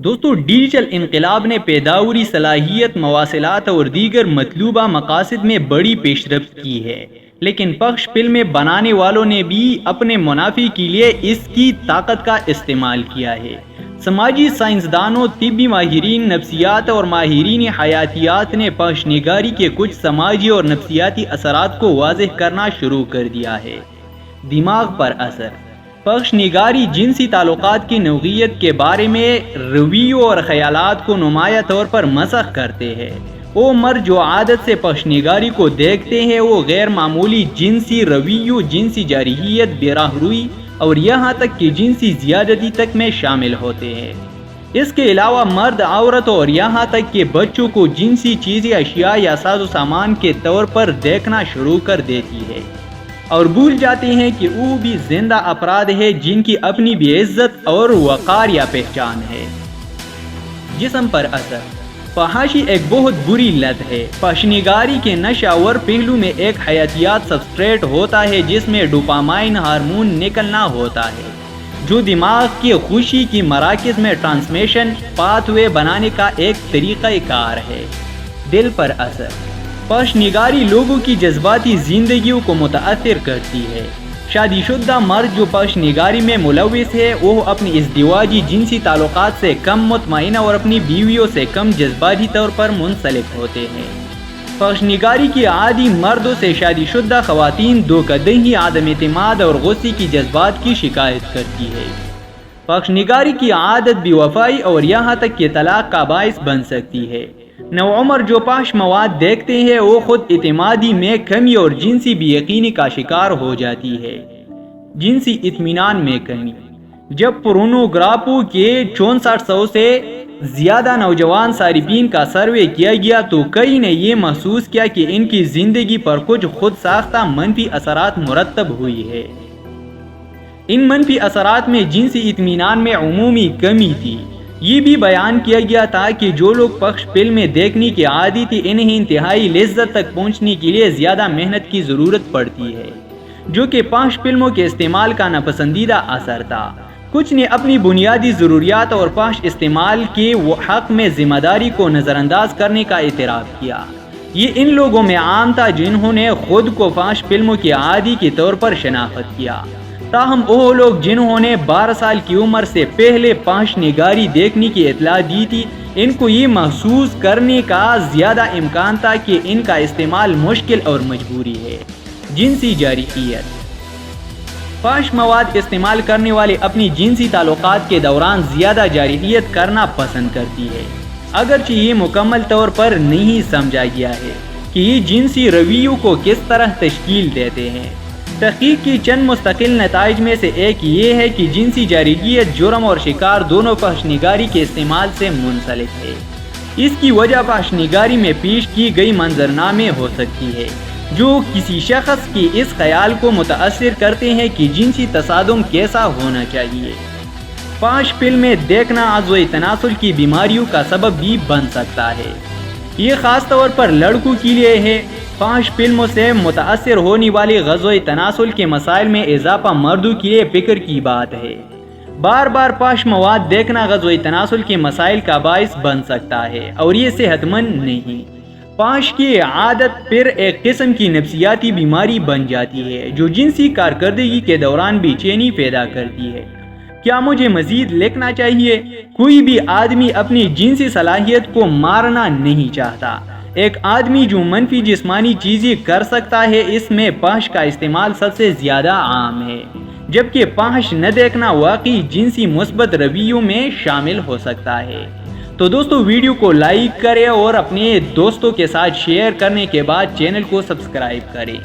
دوستو ڈیجیٹل انقلاب نے پیداوری صلاحیت، مواصلات اور دیگر مطلوبہ مقاصد میں بڑی پیش رفت کی ہے، لیکن پخش فلمیں بنانے والوں نے بھی اپنے منافع کے لیے اس کی طاقت کا استعمال کیا ہے۔ سماجی سائنسدانوں، طبی ماہرین نفسیات اور ماہرین حیاتیات نے پخش نگاری کے کچھ سماجی اور نفسیاتی اثرات کو واضح کرنا شروع کر دیا ہے۔ دماغ پر اثر۔ پخش نگاری جنسی تعلقات کی نوعیت کے بارے میں رویوں اور خیالات کو نمایاں طور پر مسخ کرتے ہیں۔ وہ مرد جو عادت سے پخش نگاری کو دیکھتے ہیں وہ غیر معمولی جنسی رویوں، جنسی جارحیت، بے راہ روی اور یہاں تک کہ جنسی زیادتی تک میں شامل ہوتے ہیں۔ اس کے علاوہ مرد عورت اور یہاں تک کہ بچوں کو جنسی چیزیں، اشیاء یا ساز و سامان کے طور پر دیکھنا شروع کر دیتی ہے اور بھول جاتے ہیں کہ وہ بھی زندہ افراد ہیں جن کی اپنی بھی عزت اور وقار یا پہچان ہے۔ جسم پر اثر۔ فحاشی ایک بہت بری لت ہے۔ پخش نگاری کے نشہ ور پہلو میں ایک حیاتیات سبسٹریٹ ہوتا ہے جس میں ڈوپامائن ہارمون نکلنا ہوتا ہے، جو دماغ کی خوشی کی مراکز میں ٹرانسمیشن پاتھ وے بنانے کا ایک طریقہ کار ہے۔ دل پر اثر۔ پخش نگاری لوگوں کی جذباتی زندگیوں کو متاثر کرتی ہے۔ شادی شدہ مرد جو پخش نگاری میں ملوث ہے وہ اپنی ازدواجی جنسی تعلقات سے کم مطمئنہ اور اپنی بیویوں سے کم جذباتی طور پر منسلک ہوتے ہیں۔ پخش نگاری کی عادی مردوں سے شادی شدہ خواتین دھوکہ دہی، عدم اعتماد اور غصے کی جذبات کی شکایت کرتی ہے۔ پخش نگاری کی عادت بے وفائی اور یہاں تک کہ طلاق کا باعث بن سکتی ہے۔ نوعمر جو پخش مواد دیکھتے ہیں وہ خود اعتمادی میں کمی اور جنسی بے یقینی کا شکار ہو جاتی ہے۔ جنسی اطمینان میں کمی۔ جب پورنوگرافوں کے 6400 سے زیادہ نوجوان صارفین کا سروے کیا گیا تو کئی نے یہ محسوس کیا کہ ان کی زندگی پر کچھ خود ساختہ منفی اثرات مرتب ہوئی ہے۔ ان منفی اثرات میں جنسی اطمینان میں عمومی کمی تھی۔ یہ بھی بیان کیا گیا تھا کہ جو لوگ پخش فلمیں دیکھنے کے عادی تھے انہیں انتہائی لذت تک پہنچنے کے لیے زیادہ محنت کی ضرورت پڑتی ہے، جو کہ پخش فلموں کے استعمال کا ناپسندیدہ اثر تھا۔ کچھ نے اپنی بنیادی ضروریات اور پخش استعمال کے حق میں ذمہ داری کو نظر انداز کرنے کا اعتراف کیا۔ یہ ان لوگوں میں عام تھا جنہوں نے خود کو پخش فلموں کے عادی کے طور پر شناخت کیا۔ تاہم وہ لوگ جنہوں نے 12 سال کی عمر سے پہلے پخش نگاری دیکھنے کی اطلاع دی تھی ان کو یہ محسوس کرنے کا زیادہ امکان تھا کہ ان کا استعمال مشکل اور مجبوری ہے۔ جنسی جارحیت۔ پخش مواد استعمال کرنے والے اپنی جنسی تعلقات کے دوران زیادہ جارحیت کرنا پسند کرتی ہے، اگرچہ یہ مکمل طور پر نہیں سمجھا گیا ہے کہ یہ جنسی رویوں کو کس طرح تشکیل دیتے ہیں۔ تحقیق کی چند مستقل نتائج میں سے ایک یہ ہے کہ جنسی جارحیت جرم اور شکار دونوں پخش نگاری کے استعمال سے منسلک ہے۔ اس کی وجہ پخش نگاری میں پیش کی گئی منظرنامے ہو سکتی ہے جو کسی شخص کے اس خیال کو متاثر کرتے ہیں کہ جنسی تصادم کیسا ہونا چاہیے۔ پخش فلمیں دیکھنا عضو تناسل کی بیماریوں کا سبب بھی بن سکتا ہے۔ یہ خاص طور پر لڑکوں کے لیے ہے۔ پخش فلموں سے متاثر ہونے والی غضو تناسل کے مسائل میں اضافہ مردوں کے لیے فکر کی بات ہے۔ بار بار پخش مواد دیکھنا غضو تناسل کے مسائل کا باعث بن سکتا ہے اور یہ صحت مند نہیں۔ پخش کی عادت پھر ایک قسم کی نفسیاتی بیماری بن جاتی ہے جو جنسی کارکردگی کے دوران بے چینی پیدا کرتی ہے۔ کیا مجھے مزید لکھنا چاہیے؟ کوئی بھی آدمی اپنی جنسی صلاحیت کو مارنا نہیں چاہتا۔ ایک آدمی جو منفی جسمانی چیزیں کر سکتا ہے اس میں پخش کا استعمال سب سے زیادہ عام ہے، جبکہ پخش نہ دیکھنا واقعی جنسی مثبت رویوں میں شامل ہو سکتا ہے۔ تو دوستو ویڈیو کو لائک کریں اور اپنے دوستوں کے ساتھ شیئر کرنے کے بعد چینل کو سبسکرائب کریں۔